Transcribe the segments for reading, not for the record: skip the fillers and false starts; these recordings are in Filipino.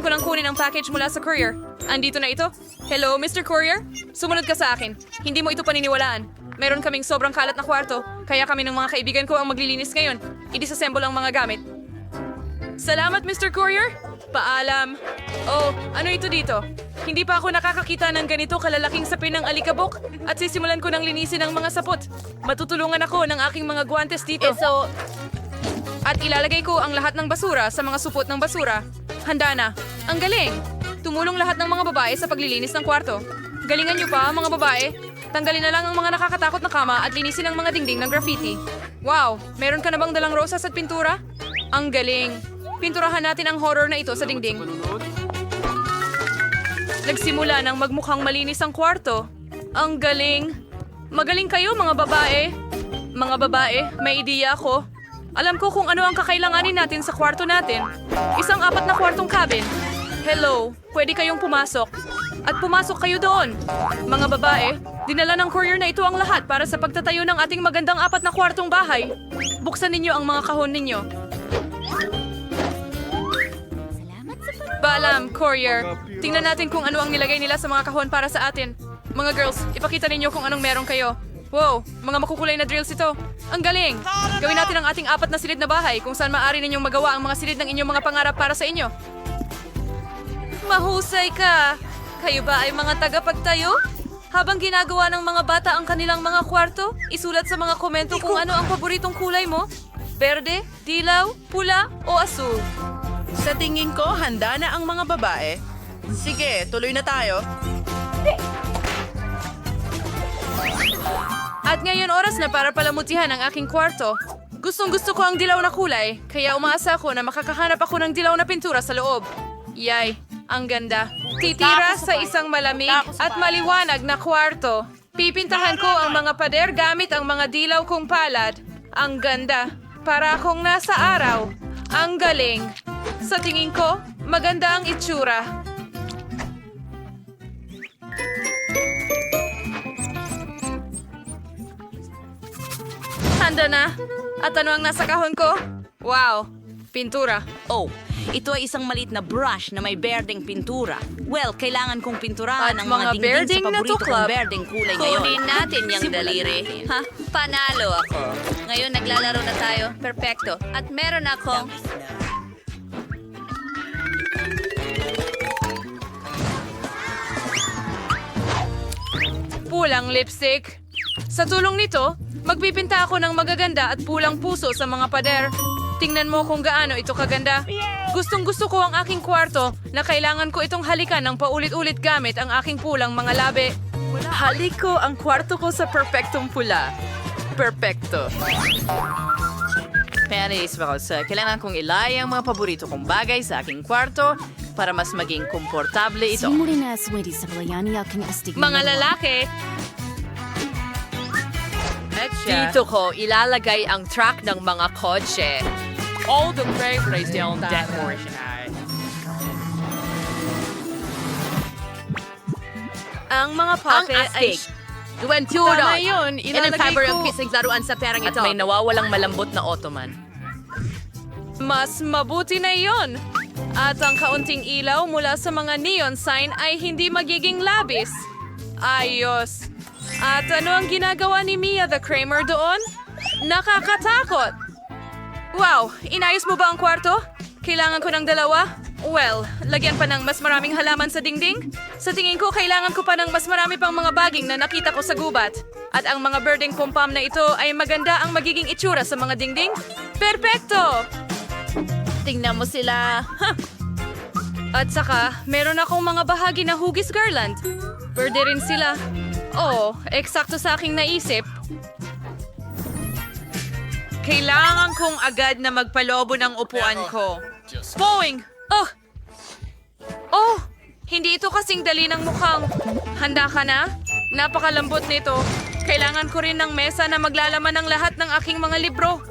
ko nang kunin ang package mula sa courier. Andito na ito. Hello, Mr. Courier? Sumunod ka sa akin. Hindi mo ito paniniwalaan. Meron kaming sobrang kalat na kwarto, kaya kami ng mga kaibigan ko ang maglilinis ngayon. I-disassemble ang mga gamit. Salamat, Mr. Courier! Paalam. Oh, ano ito dito? Hindi pa ako nakakakita ng ganito kalalaking sapin ng alikabok at sisimulan ko ng linisin ang mga sapot. Matutulungan ako ng aking mga guwantes dito. At ilalagay ko ang lahat ng basura sa mga supot ng basura. Handa na. Ang galing! Tumulong lahat ng mga babae sa paglilinis ng kwarto. Galingan niyo pa, mga babae. Tanggalin na lang ang mga nakakatakot na kama at linisin ang mga dingding ng graffiti. Wow! Meron ka na bang dalang rosas at pintura? Ang galing! Pinturahan natin ang horror na ito sa dingding. Nagsimula nang magmukhang malinis ang kwarto. Ang galing! Magaling kayo, mga babae! Mga babae, may ideya ako. Alam ko kung ano ang kakailanganin natin sa kwarto natin. Isang 4 na kwartong cabin. Hello, pwede kayong pumasok. At pumasok kayo doon. Mga babae, dinala ng courier na ito ang lahat para sa pagtatayo ng ating magandang 4 na kwartong bahay. Buksan ninyo ang mga kahon ninyo. Balam, courier. Tingnan natin kung ano ang nilagay nila sa mga kahon para sa atin. Mga girls, ipakita ninyo kung anong meron kayo. Wow, mga makukulay na drills ito. Ang galing! Gawin natin ang ating 4 na silid na bahay kung saan maaari ninyong magawa ang mga silid ng inyong mga pangarap para sa inyo. Mahusay ka! Kayo ba ay mga tagapagtayo? Habang ginagawa ng mga bata ang kanilang mga kwarto, isulat sa mga komento kung ano ang paboritong kulay mo. Berde, dilaw, pula o asul. Sa tingin ko, handa na ang mga babae. Sige, tuloy na tayo. At ngayon oras na para palamutihan ang aking kwarto. Gustong-gusto ko ang dilaw na kulay, kaya umaasa ko na makakahanap ako ng dilaw na pintura sa loob. Yay, ang ganda. Titira sa isang malamig at maliwanag na kwarto. Pipintahan ko ang mga pader gamit ang mga dilaw kong palad. Ang ganda. Para akong nasa araw. Ang galing. Sa tingin ko, maganda ang itsura. Handa na. At ano ang nasa kahon ko? Wow, pintura. Oh, ito ay isang maliit na brush na may berdeng pintura. Well, kailangan kong pinturahan At ang mga mga dingding berdeng sa na paborito tuklap. kong berdeng kulay ngayon. Kunin natin yung Simulan daliri. natin. Ha? Panalo ako. Ngayon naglalaro na tayo. Perfecto. At meron akong... Pulang lipstick. Sa tulong nito, magpipinta ako ng magaganda at pulang puso sa mga pader. Tingnan mo kung gaano ito kaganda. Gustong-gusto ko ang aking kwarto na kailangan ko itong halikan ng paulit-ulit gamit ang aking pulang mga labi. Halik ko ang kwarto ko sa perpektong pula. Perpekto. Panis, kailangan kong ilay ang mga paborito kong bagay sa aking kwarto para mas maging komportable ito. Mga lalaki, Dito ko ilalagay ang track ng mga kotse. All the favorites down that portion. ang mga puppet ay... Tama yun, ilalagay ko. laruan sa perang At may nawawalang malambot na ottoman. Mas mabuti na iyon. At ang kaunting ilaw mula sa mga neon sign ay hindi magiging labis. Ayos. At ano ang ginagawa ni Mia the Kramer doon? Nakakatakot! Wow, inayos mo ba ang kwarto? Kailangan ko ng 2? Well, lagyan pa ng mas maraming halaman sa dingding? Sa tingin ko, kailangan ko pa ng mas marami pang mga baging na nakita ko sa gubat. At ang mga birding pom-pom na ito ay maganda ang magiging itsura sa mga dingding? Perpekto! Tingnan mo sila. Ha! At saka, meron akong mga bahagi na hugis garland. Pwede rin sila. Oo, eksakto sa aking naisip. Kailangan kong agad na magpalobo ng upuan ko. Boing! Oh! Oh! Hindi ito kasing dali ng mukhang. Handa ka na? Napakalambot nito. Kailangan ko rin ng mesa na maglalaman ng lahat ng aking mga libro.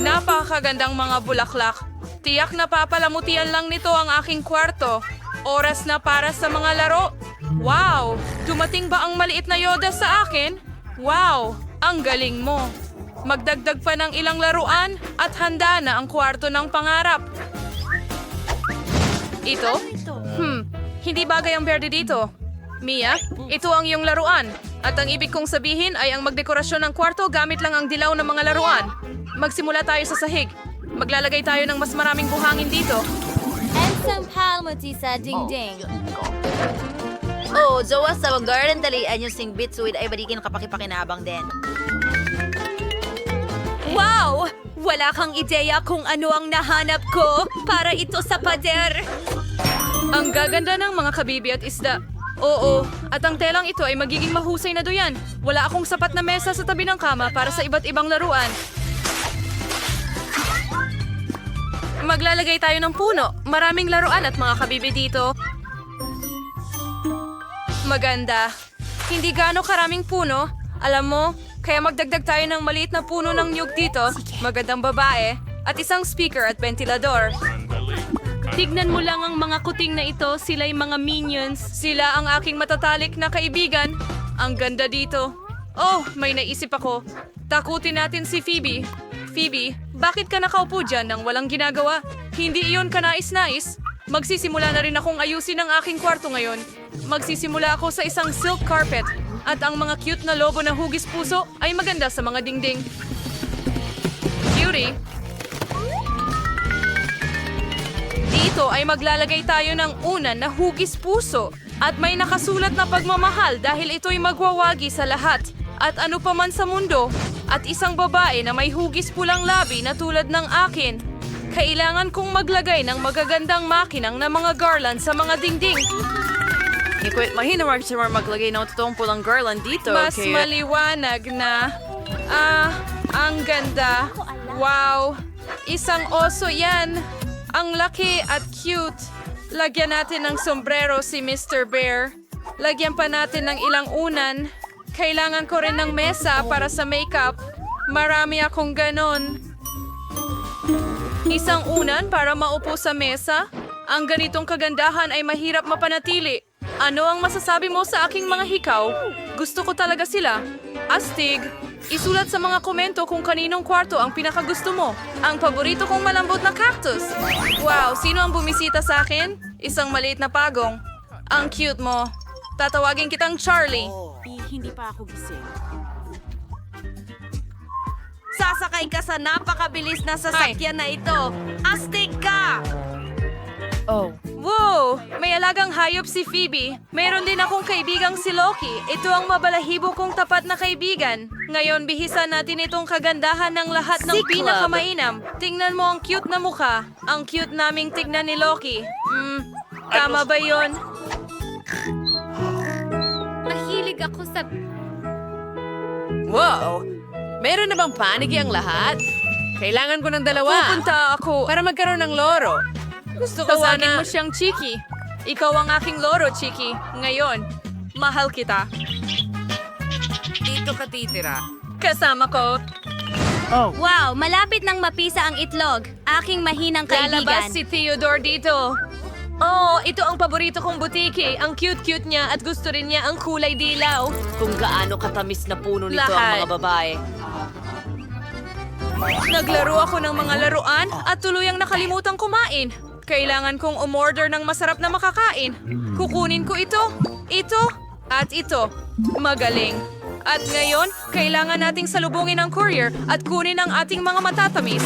Napakagandang mga bulaklak. Tiyak na papalamutian lang nito ang aking kwarto. Oras na para sa mga laro. Wow! Dumating ba ang maliit na Yoda sa akin? Wow! Ang galing mo. Magdagdag pa ng ilang laruan at handa na ang kwarto ng pangarap. Ito? Hindi bagay ang berde dito. Mia, ito ang iyong laruan. At ang ibig kong sabihin ay ang magdekorasyon ng kwarto gamit lang ang dilaw ng mga laruan. Magsimula tayo sa sahig. Maglalagay tayo ng mas maraming buhangin dito. And some palmoti sa dingding. Oh, Zoa, sa garden dalian yung sing bitsuid ay balikin kapakipakinabang din. Wow! Wala kang ideya kung ano ang nahanap ko para ito sa pader. Ang gaganda ng mga kabibi at isda. Oo, at ang telang ito ay magiging mahusay na duyan. Wala akong sapat na mesa sa tabi ng kama para sa iba't ibang laruan. Maglalagay tayo ng puno. Maraming laruan at mga kabibi dito. Maganda. Hindi gaano karaming puno. Alam mo, kaya magdagdag tayo ng maliit na puno ng niyog dito. Magandang babae. At isang speaker at ventilador. Tignan mo lang ang mga kuting na ito. Sila'y mga minions. Sila ang aking matatalik na kaibigan. Ang ganda dito. Oh, may naisip ako. Takutin natin si Phoebe. Phoebe, bakit ka nakaupo dyan nang walang ginagawa? Hindi iyon kanais-nais? Magsisimula na rin akong ayusin ang aking kwarto ngayon. Magsisimula ako sa isang silk carpet. At ang mga cute na lobo na hugis puso ay maganda sa mga dingding. Cutie. Dito ay maglalagay tayo ng unan na hugis puso. At may nakasulat na pagmamahal dahil ito'y magwawagi sa lahat. At ano pa man sa mundo. At isang babae na may hugis pulang labi na tulad ng akin. Kailangan kong maglagay ng magagandang makinang na mga garland sa mga dingding. Ikwit, mahinamag siya maglagay ng totoong pulang garland dito. Mas maliwanag na... ang ganda. Wow! Isang oso yan. Ang laki at cute. Lagyan natin ng sombrero si Mr. Bear. Lagyan pa natin ng ilang unan. Kailangan ko rin ng mesa para sa makeup. Marami akong ganon. Isang unan para maupo sa mesa? Ang ganitong kagandahan ay mahirap mapanatili. Ano ang masasabi mo sa aking mga hikaw? Gusto ko talaga sila. Astig, isulat sa mga komento kung kaninong kwarto ang pinakagusto mo. Ang paborito kong malambot na cactus. Wow, sino ang bumisita sa akin? Isang maliit na pagong. Ang cute mo. Tatawagin kitang Charlie. Hindi pa ako gising. Sasakay ka sa napakabilis na sasakyan na ito. Astig ka! Wow! May alagang hayop si Phoebe. Meron din akong kaibigang si Loki. Ito ang mabalahibo kong tapat na kaibigan. Ngayon, bihisa natin itong kagandahan ng lahat ng pinakamainam. Tingnan mo ang cute na mukha. Ang cute naming tignan ni Loki. Tama ba yon? Mahilig ako sa... Wow! Meron na bang panigi ang lahat? Kailangan ko ng dalawa. Pupunta ako. Para magkaroon ng loro. Gusto ko Tawagin sana... mo siyang Chiki. Ikaw ang aking loro, Chiki. Ngayon, mahal kita. Dito ka titira. Kasama ko. Wow, malapit nang mapisa ang itlog. Aking mahinang Lalabas kaibigan. si Theodore dito. Oh, ito ang paborito kong butiki. Ang cute-cute niya at gusto rin niya ang kulay dilaw. Kung gaano katamis na puno nito Lahat. ang mga babae. Naglaro ako ng mga laruan at tuluyang nakalimutan kumain. Kailangan kong umorder ng masarap na makakain. Kukunin ko ito, at ito. Magaling. At ngayon, kailangan nating salubungin ang courier at kunin ang ating mga matatamis.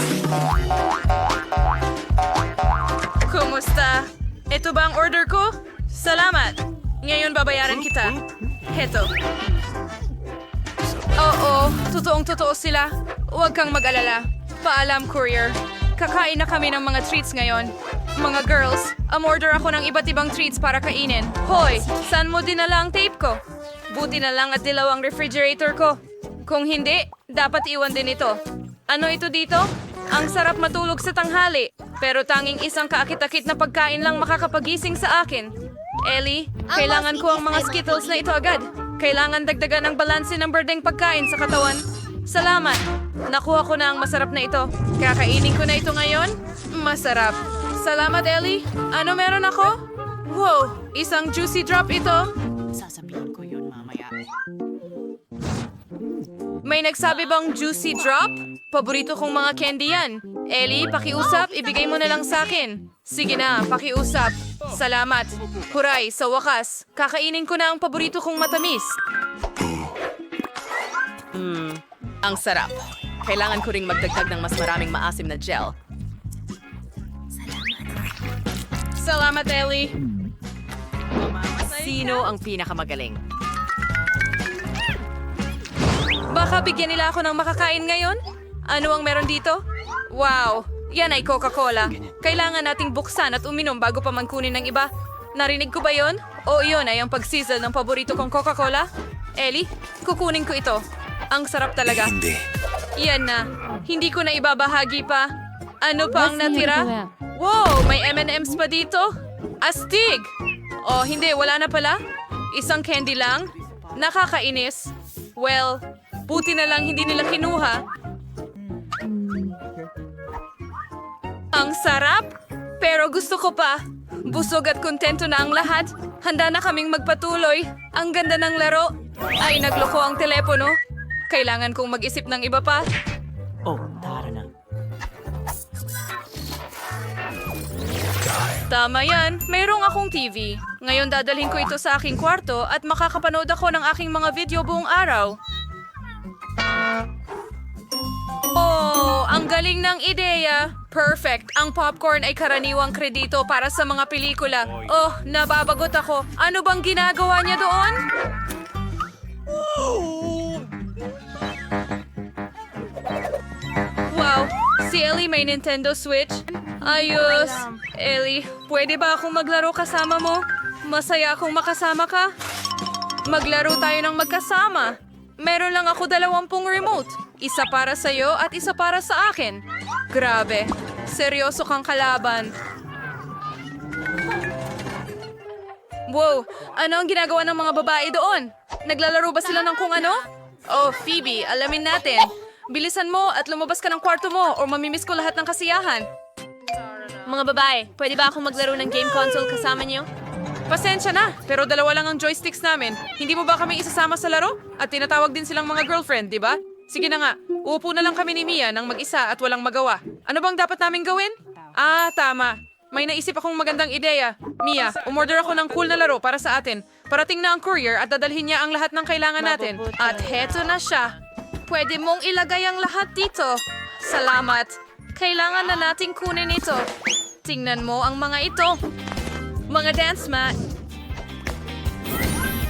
Kumusta? Ito ba ang order ko? Salamat. Ngayon babayaran kita. Heto. Oo, totoong-totoo sila. Huwag kang mag-alala. Paalam, courier. Kakain na kami ng mga treats ngayon. Mga girls, umorder ako ng iba't ibang treats para kainin. Hoy, saan mo dinala ang tape ko? Buti na lang at dilaw ang refrigerator ko. Kung hindi, dapat iwan din ito. Ano ito dito? Ang sarap matulog sa tanghali. Pero tanging isang kaakit-akit na pagkain lang makakapagising sa akin. Ellie, kailangan ko ang mga Skittles na ito agad. Kailangan dagdagan ang balanse ng berdeng pagkain sa katawan. Salamat. Nakuha ko na ang masarap na ito. Kakainin ko na ito ngayon. Masarap. Salamat, Ellie. Ano meron ako? Wow, isang juicy drop ito. Sasabihin ko yun mamaya. May May nagsabi bang juicy drop? Paborito kong mga candy yan. Ellie, pakiusap, ibigay mo na lang sa akin. Sige na, pakiusap. Salamat. Huray, sa wakas, kakainin ko na ang paborito kong matamis. Ang sarap. Kailangan ko ring magdagdag ng mas maraming maasim na gel. Salamat, Ellie. Sino ang pinakamagaling? Baka bigyan nila ako ng makakain ngayon? Ano ang meron dito? Wow, yan ay Coca-Cola. Kailangan nating buksan at uminom bago pa magkunin ng iba. Narinig ko ba yon? O iyon ay ang pagsizzle ng paborito kong Coca-Cola? Ellie, kukunin ko ito. Ang sarap talaga. Yan na. Hindi ko na ibabahagi pa. Ano pa ang natira? Wow, may M&M's pa dito? Astig! Oh, hindi, wala na pala. Isang candy lang. Nakakainis. Well, buti na lang hindi nila kinuha. Ang sarap! Pero gusto ko pa. Busog at kontento na ang lahat. Handa na kaming magpatuloy. Ang ganda ng laro. Ay, nagloko ang telepono. Kailangan kong mag-isip ng iba pa. Tama yan. Mayroong akong TV. Ngayon dadalhin ko ito sa aking kwarto at makakapanood ako ng aking mga video buong araw. Oh, ang galing ng ideya. Perfect. Ang popcorn ay karaniwang kredito para sa mga pelikula. Oh, nababagot ako. Ano bang ginagawa niya doon? Wow, si Ellie may Nintendo Switch. Ayos. Ellie, pwede ba akong maglaro kasama mo? Masaya akong makasama ka. Maglaro tayo ng magkasama. Meron lang ako 20 remote. Isa para sa'yo at isa para sa akin. Grabe, seryoso kang kalaban. Wow, ano ang ginagawa ng mga babae doon? Naglalaro ba sila ng kung ano? Oh, Phoebe, alamin natin. Bilisan mo at lumabas ka ng kwarto mo or mamimiss ko lahat ng kasiyahan. Mga babae, pwede ba akong maglaro ng game console kasama niyo? Pasensya na, pero 2 lang ang joysticks namin. Hindi mo ba kami isasama sa laro? At tinatawag din silang mga girlfriend, di ba? Sige na nga, uupo na lang kami ni Mia ng mag-isa at walang magawa. Ano bang dapat namin gawin? Ah, tama. May naisip akong magandang ideya. Mia, umorder ako ng cool na laro para sa atin. Parating na ang courier at dadalhin niya ang lahat ng kailangan natin. At heto na siya. Pwede mong ilagay ang lahat dito. Salamat. Kailangan na nating kunin ito. Tingnan mo ang mga ito. Mga dance mat.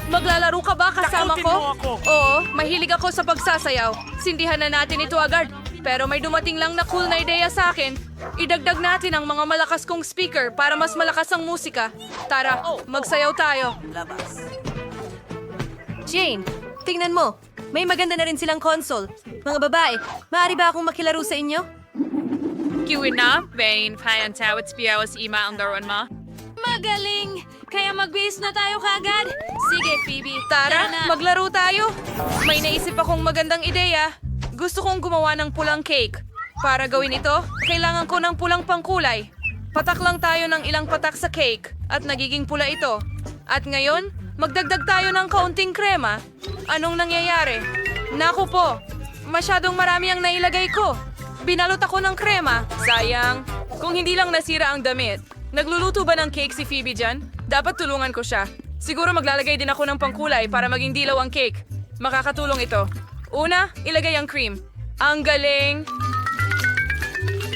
Maglalaro ka ba kasama ko? Oo, mahilig ako sa pagsasayaw. Sindihan na natin ito agad. Pero may dumating lang na cool na ideya sa akin. Idagdag natin ang mga malakas kong speaker para mas malakas ang musika. Tara, magsayaw tayo. Jane, tingnan mo. May maganda na rin silang console. Mga babae, maaari ba akong makilaro sa inyo? Kiwin na, Bane, payan tawit spiyawas ima ang daruan ma. Magaling! Kaya magbihis na tayo kagad. Sige, Phoebe. Tara, na. maglaro tayo. May naisip akong magandang ideya. Gusto kong gumawa ng pulang cake. Para gawin ito, kailangan ko ng pulang pangkulay. Patak lang tayo ng ilang patak sa cake at nagiging pula ito. At ngayon, magdagdag tayo ng kaunting krema. Anong nangyayari? Naku po, masyadong marami ang nailagay ko. Binalot ako ng krema. Sayang. Kung hindi lang nasira ang damit. Nagluluto ba ng cake si Phoebe dyan? Dapat tulungan ko siya. Siguro maglalagay din ako ng pangkulay para maging dilaw ang cake. Makakatulong ito. Una, ilagay ang cream. Ang galing!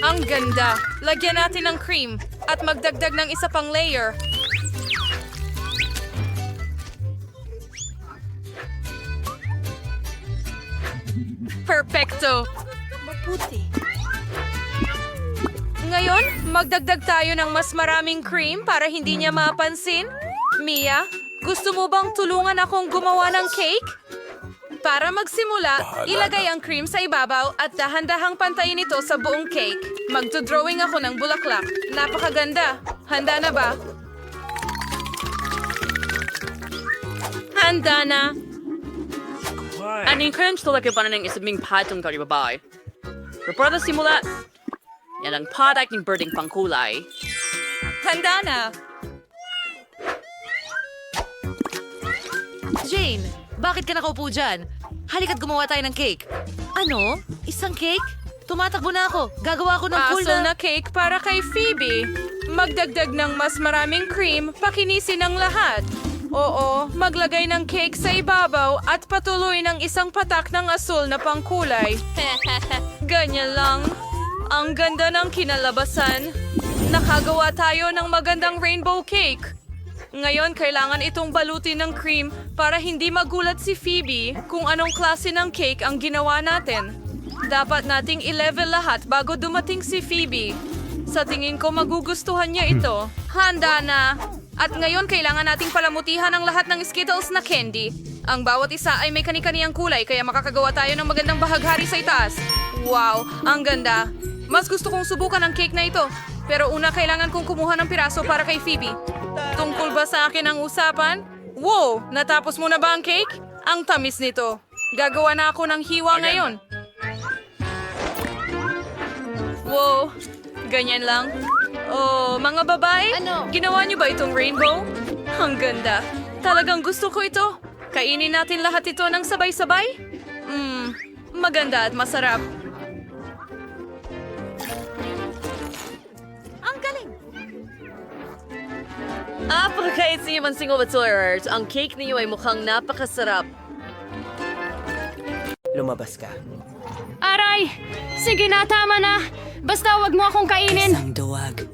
Ang ganda! Lagyan natin ng cream at magdagdag ng isa pang layer. Perfecto! Ngayon, magdagdag tayo ng mas maraming cream para hindi niya mapansin. Mia, gusto mo bang tulungan akong gumawa ng cake? Para magsimula, ilagay ang cream sa ibabaw at dahan-dahang pantayin ito sa buong cake. Magdodrawing ako ng bulaklak. Napakaganda. Handa na ba? Handa na. Aning crunch talaga pa na ng isabing patong kari babae. Pero para simula, yan ang product ng birding pangkulay. Handa na. Jane, bakit ka nakaupo dyan? Halika't gumawa tayo ng cake. Ano? Isang cake? Tumatakbo na ako. Gagawa ako ng cool Asul na... na cake para kay Phoebe. Magdagdag ng mas maraming cream, pakinisin ang lahat. Oo, maglagay ng cake sa ibabaw at patuloy ng isang patak ng asul na pangkulay. Ganyan lang. Ang ganda ng kinalabasan. Nakagawa tayo ng magandang rainbow cake. Ngayon, kailangan itong balutin ng cream para hindi magulat si Phoebe kung anong klase ng cake ang ginawa natin. Dapat nating i-level lahat bago dumating si Phoebe. Sa tingin ko, magugustuhan niya ito. Handa na! At ngayon, kailangan nating palamutihan ang lahat ng Skittles na candy. Ang bawat isa ay may kani-kaniyang kulay, kaya makakagawa tayo ng magandang bahaghari sa itaas. Wow, ang ganda! Mas gusto kong subukan ang cake na ito. Pero una, kailangan kong kumuha ng piraso para kay Phoebe. Tungkol ba sa akin ang usapan? Wow! Natapos mo na ba ang cake? Ang tamis nito. Gagawa na ako ng hiwa ngayon. Wow! Ganyan lang. Oh, mga babae? Ginawa niyo ba itong rainbow? Ang ganda. Talagang gusto ko ito. Kainin natin lahat ito ng sabay-sabay? Maganda at masarap. Apakakait sa inyong singobatorers. Ang cake niyo ay mukhang napakasarap. Lumabas ka. Aray! Sige na, tama na! Basta wag mo akong kainin! Isang duwag.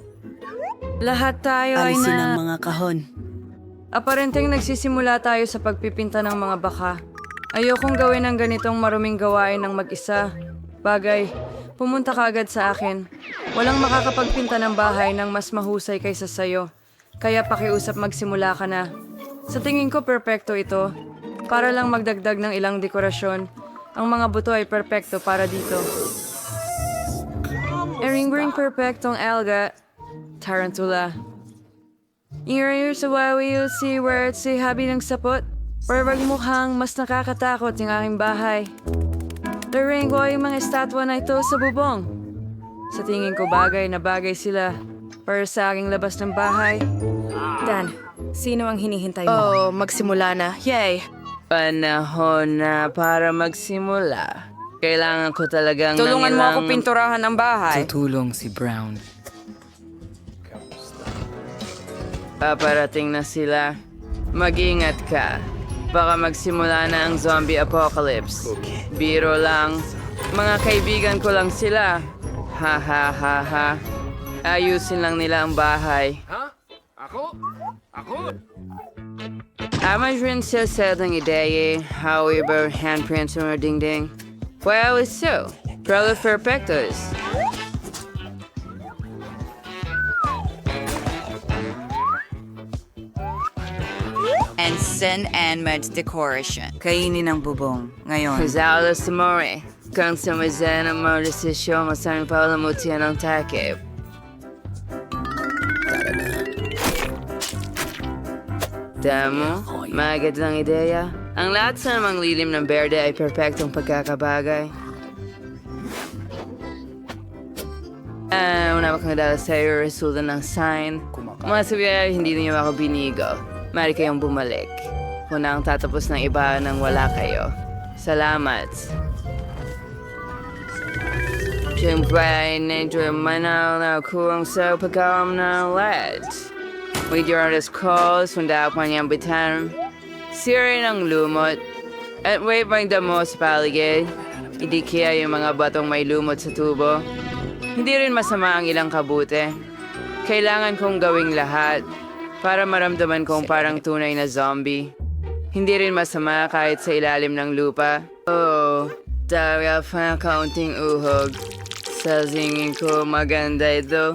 Lahat tayo ay Alisin na... ang mga kahon. Aparenteng nagsisimula tayo sa pagpipinta ng mga baka. Ayokong gawin ang ganitong maruming gawain ng mag-isa. Bagay, pumunta ka agad sa akin. Walang makakapagpinta ng bahay ng mas mahusay kaysa sayo. Kaya pakiusap magsimula ka na. Sa tingin ko perpekto ito. Para lang magdagdag ng ilang dekorasyon. Ang mga buto ay perpekto para dito. Ering-ring perpektong alga. Tarantula. Ingayur sa wawi si where si habi ng sapot. Parang mukhang mas nakakatakot yung aking bahay. Laring ko yung mga estatwa na ito sa bubong. Sa tingin ko bagay na bagay sila para sa aking labas ng bahay. Dan, sino ang hinihintay mo? Oh, magsimula na. Yay! Panahon na para magsimula. Kailangan ko talagang Tulungan mo ako ilang- pinturahan ang bahay. Tutulong si Brown. Paparating na sila. Mag-ingat ka. Baka magsimula na ang zombie apocalypse. Biro lang. Mga kaibigan ko lang sila. Ha ha ha ha. Ayusin lang nila ang bahay. Amazon sa ng ideya, however, handprints ng dingding. Well, so, probably perfectos. Ensign and Med's decoration. Kainin ang bubong. Ngayon. Rizalo Samore. Kung sumazan ang mga desisyon, masaming palamutian ang takip. Damo, magandang ideya. Ang lahat sa namang lilim ng berde ay perpektong pagkakabagay. Una ba kang dala sa'yo, resulta ng sign? Masabi ay hindi niyo ako binigo. Mari kayong bumalik. Una ang tatapos ng iba nang wala kayo. Salamat. Siyempre ay medyo manaw na kurang sa pagkawam ng LED. With your artist calls, sunda pa niyang bitan. Sira ng lumot. At wait bang damo sa paligid. Hindi kaya yung mga batong may lumot sa tubo. Hindi rin masama ang ilang kabute. Kailangan kong gawing lahat para maramdaman kong parang tunay na zombie. Hindi rin masama kahit sa ilalim ng lupa. Oh, talaga pa kaunting uhog. Sa singin ko maganda ito.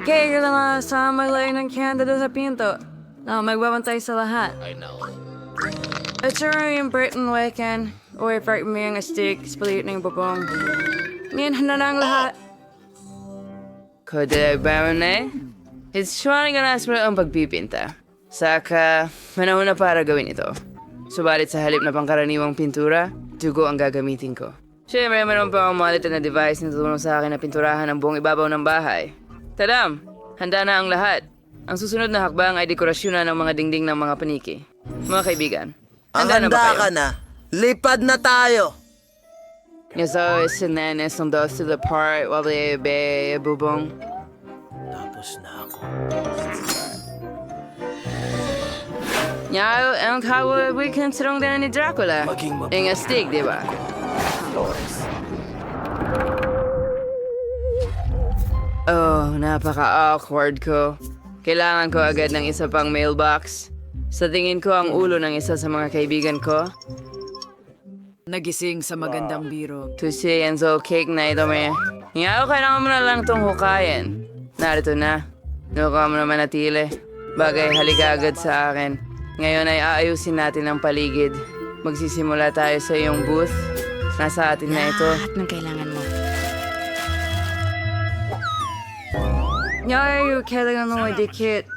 Kaya lang sa maglay ng kandado sa pinto. Na magbabantay sa lahat. I know. It's yung Britain weekend. Or part mo yung stick, split na yung bubong. Ngayon, handa na ang lahat. Kodak Barone? It's trying na ang pagpipinta. Saka, manahon na para gawin ito. Subalit sa halip na pangkaraniwang pintura, dugo ang gagamitin ko. Siyempre, meron pa akong maliit na device na tutulong sa akin na pinturahan ang buong ibabaw ng bahay. Tadam! Handa na ang lahat. Ang susunod na hakbang ay dekorasyonan ng mga dingding ng mga paniki. Mga kaibigan, Ang handa na ba handa kayo? ka na. Lipad na tayo. Yes, sinenes ng dos to the part while they be bubong. Tapos na ako. Yaw, ang kawa weekend sarong din ni Dracula. Maging mabuti. Yung astig, di ba? Oh, napaka-awkward ko. Kailangan ko agad ng isa pang mailbox. Sa tingin ko ang ulo ng isa sa mga kaibigan ko. Nagising sa magandang biro. Tusi Enzo cake na ito, me. Ngayon, kailangan mo na lang itong hukayin. Narito na. Nuka mo na manatili. Bagay, halika agad sa akin. Ngayon ay aayusin natin ang paligid. Magsisimula tayo sa iyong booth. Nasa atin na ito. Lahat ng kailangan mo. Ngayon, kailangan mo dikit.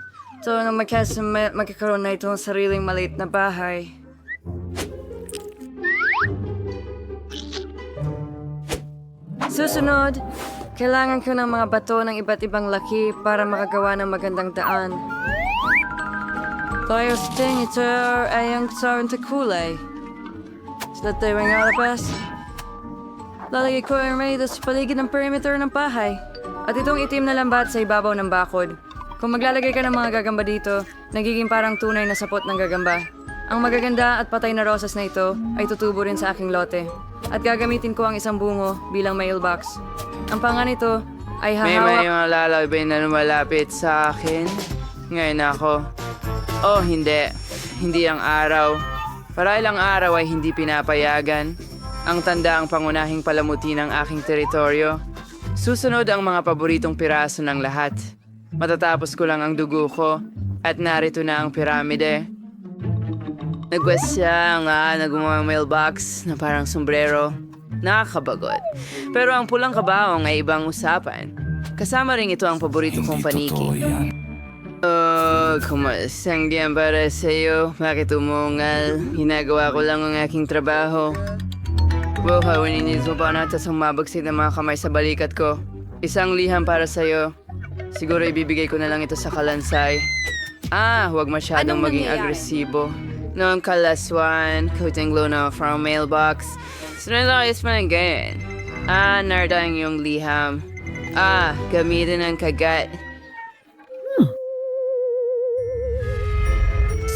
So, na magkakaroon na itong sariling maliit na bahay. Susunod, kailangan ko ng mga bato ng iba't ibang laki para makagawa ng magandang daan. Tayo sa ito ay ang sarang sa kulay. Sa tayo ang alabas. Lalagay ko ang may sa paligid ng perimeter ng bahay. At itong itim na lambat sa ibabaw ng bakod. Kung maglalagay ka ng mga gagamba dito, nagiging parang tunay na sapot ng gagamba. Ang magaganda at patay na rosas na ito ay tutubo rin sa aking lote. At gagamitin ko ang isang bungo bilang mailbox. Ang panga nito ay hahawak... May mga lalabay na lumalapit sa akin. Ngayon ako. Oh, hindi. Hindi ang araw. Para ilang araw ay hindi pinapayagan. Ang tanda ang pangunahing palamuti ng aking teritoryo. Susunod ang mga paboritong piraso ng lahat. Matatapos ko lang ang dugo ko at narito na ang piramide. Nagwes siya nga na gumawang mailbox na parang sombrero. Nakakabagot. Pero ang pulang kabaong ay ibang usapan. Kasama rin ito ang paborito kong paniki. Oh, kumasang diyan para sa'yo. Bakit umungal? Ginagawa ko lang ang aking trabaho. Wow, hawinin mo pa natin ang mabagsik ng mga kamay sa balikat ko. Isang liham para sa'yo. Siguro ibibigay ko na lang ito sa kalansay. Huwag masyadong maging agresibo. Noong kalaswan, coating glow na from mailbox. Sunod lang is managayin. Narda ang iyong liham. Gamitin ang kagat.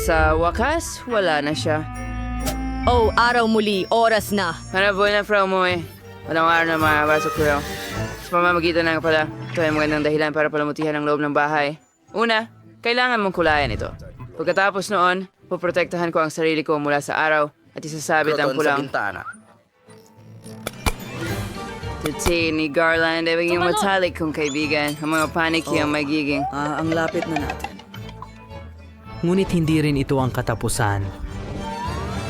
Sa wakas, wala na siya. Oh, araw muli. Oras na. Hanap na from mo eh. Walang araw na makabasok ko. Sa pamamagitan ng pala, ito ay magandang dahilan para palamutihan ang loob ng bahay. Una, kailangan mong kulayan ito. Pagkatapos noon, poprotektahan ko ang sarili ko mula sa araw at isasabit ang Kroton sa pulang. bintana. Tuti ni Garland ay maging matalik kong kaibigan. Ang mga paniki ang magiging. Ang lapit na natin. Ngunit hindi rin ito ang katapusan.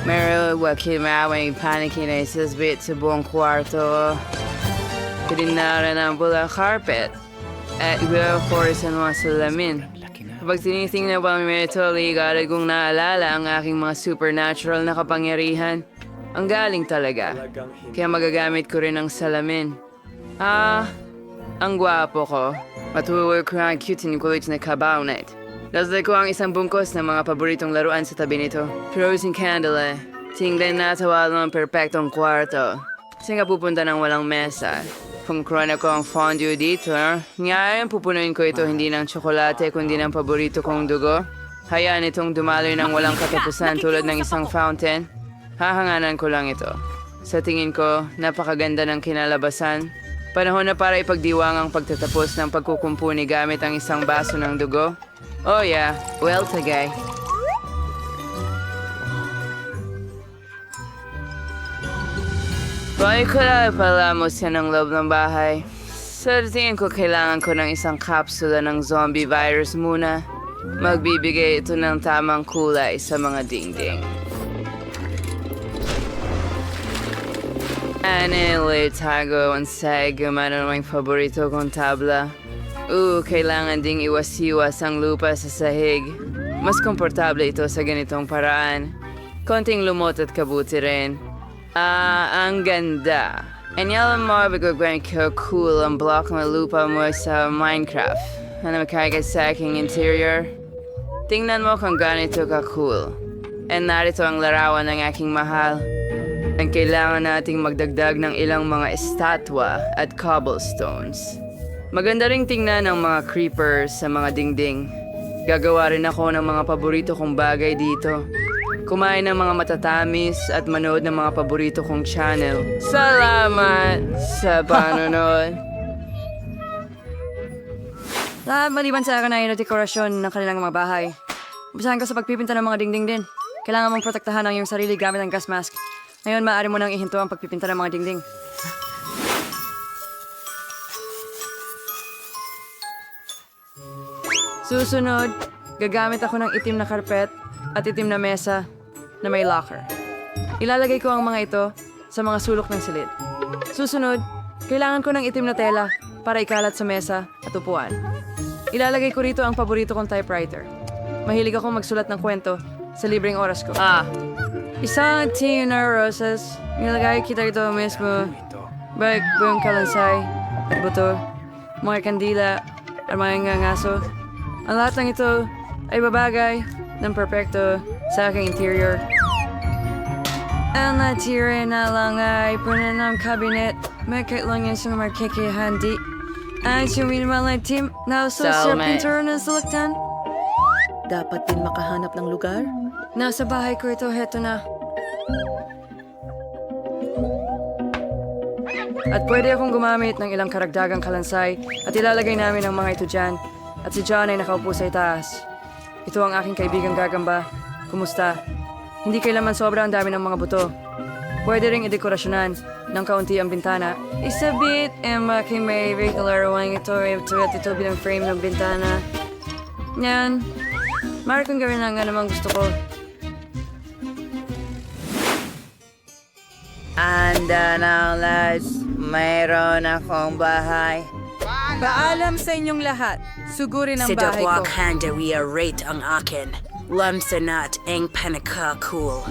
Meron wakil maawang paniki na isasbit sa buong kwarto. Pininaran ang bulang carpet at will-force ang mga salamin. Kapag tinitingnan pa mo ito, agad kong naalala ang aking mga supernatural na kapangyarihan. Ang galing talaga. Kaya magagamit ko rin ang salamin. Ang gwapo ko. Matuwag ko ang cute and kulit na kabaw night. Lasday ko ang isang bungkos ng mga paboritong laruan sa tabi nito. Frozen candle eh. Tingnan na tawala ng perpektong kwarto. Saan ka pupunta ng walang mesa? Kung krona ko ang fondue dito, ngayon pupunuin ko ito hindi ng tsokolate kundi ng paborito kong dugo. Hayaan itong dumaloy ng walang katapusan tulad ng isang fountain. Hahanganan ko lang ito. Sa tingin ko, napakaganda ng kinalabasan. Panahon na para ipagdiwang ang pagtatapos ng pagkukumpuni gamit ang isang baso ng dugo. Oh yeah, well tagay. Bakit ko na palamos yan ng loob ng bahay? Sa tingin ko kailangan ko ng isang kapsula ng zombie virus muna. Magbibigay ito ng tamang kulay sa mga dingding. Anyway, tago ang sag, gumana ng paborito kong tabla. Kailangan ding iwas-iwas ang lupa sa sahig. Mas komportable ito sa ganitong paraan. Konting lumot at kabuti rin. Ang ganda. And alam mo, bigagawin ko cool ang block ng lupa mo sa Minecraft. Ano makakagay sa aking interior? Tingnan mo kung ganito ka-cool. And narito ang larawan ng aking mahal. Ang kailangan nating magdagdag ng ilang mga estatwa at cobblestones. Maganda ring tingnan ang mga creepers sa mga dingding. Gagawa rin ako ng mga paborito kong bagay dito. Kumain ng mga matatamis at manood ng mga paborito kong channel. Salamat sa panonood. Lahat maliban sa akin ay dekorasyon ng kanilang mga bahay. Umpisahan ko sa pagpipinta ng mga dingding din. Kailangan mong protektahan ang iyong sarili gamit ang gas mask. Ngayon, maaari mo nang ihinto ang pagpipinta ng mga dingding. Susunod, gagamit ako ng itim na karpet at itim na mesa na may locker. Ilalagay ko ang mga ito sa mga sulok ng silid. Susunod, kailangan ko ng itim na tela para ikalat sa mesa at upuan. Ilalagay ko rito ang paborito kong typewriter. Mahilig akong magsulat ng kwento sa libreng oras ko. Isang tea na roses. Nilagay kita ito mismo. Bag, buong kalansay, at buto, mga kandila, at mga ngaso. Ang lahat ng ito ay babagay ng perpekto sa aking interior. Ang natira na lang ay punan ng cabinet. May kailangan sa markikihandi. Ang suminmalang team na uso sa pintura ng suluktan. Dapat din makahanap ng lugar? Nasa bahay ko ito, heto na. At pwede akong gumamit ng ilang karagdagang kalansay at ilalagay namin ang mga ito dyan. At si John ay nakaupo sa itaas. Ito ang aking kaibigang gagamba. Kumusta? Hindi kailanman sobra ang dami ng mga buto. Pwede ring idekorasyonan ng kaunti ang bintana. Isabit ang aking may regular wang ito at ito bilang frame ng bintana. Yan. Mara kong gawin ang anumang gusto ko. Anda na, lads. Mayroon akong bahay. Paalam sa inyong lahat. Sugurin ang Si bahay ko. Dawak Handa we rate ang akin. Lamsanat ang panaka cool.